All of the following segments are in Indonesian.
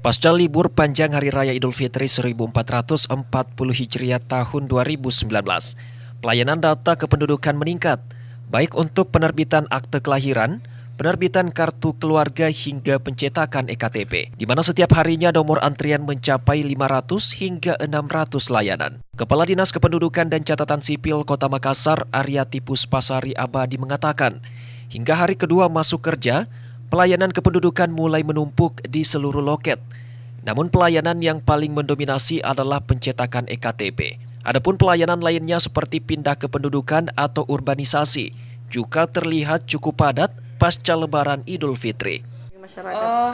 Pasca libur panjang Hari Raya Idul Fitri 1440 Hijriah tahun 2019, pelayanan data kependudukan meningkat, baik untuk penerbitan akte kelahiran, penerbitan kartu keluarga hingga pencetakan EKTP, di mana setiap harinya nomor antrian mencapai 500 hingga 600 layanan. Kepala Dinas Kependudukan dan Catatan Sipil Kota Makassar, Aryati Puspasari Abadi mengatakan, hingga hari kedua masuk kerja, pelayanan kependudukan mulai menumpuk di seluruh loket. Namun pelayanan yang paling mendominasi adalah pencetakan EKTP. Adapun pelayanan lainnya seperti pindah kependudukan atau urbanisasi juga terlihat cukup padat pasca Lebaran Idul Fitri.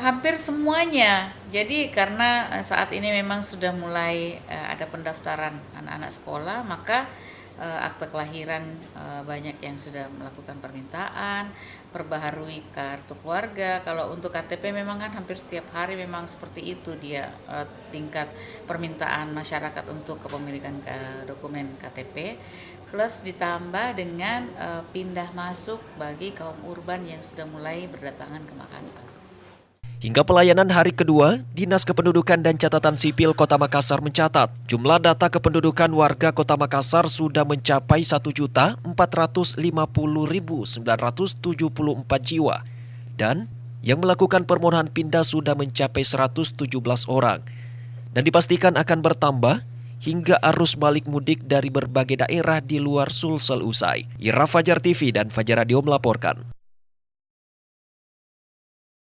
Hampir semuanya. Jadi karena saat ini memang sudah mulai ada pendaftaran anak-anak sekolah, maka akte kelahiran banyak yang sudah melakukan permintaan, perbaharui kartu keluarga. Kalau untuk KTP memang kan hampir setiap hari memang seperti itu dia tingkat permintaan masyarakat untuk kepemilikan dokumen KTP. Plus ditambah dengan pindah masuk bagi kaum urban yang sudah mulai berdatangan ke Makassar. Hingga pelayanan hari kedua, Dinas Kependudukan dan Catatan Sipil Kota Makassar mencatat jumlah data kependudukan warga Kota Makassar sudah mencapai 1.450.974 jiwa dan yang melakukan permohonan pindah sudah mencapai 117 orang dan dipastikan akan bertambah hingga arus balik mudik dari berbagai daerah di luar Sulsel usai. Ira Fajar TV dan Fajar Radio melaporkan.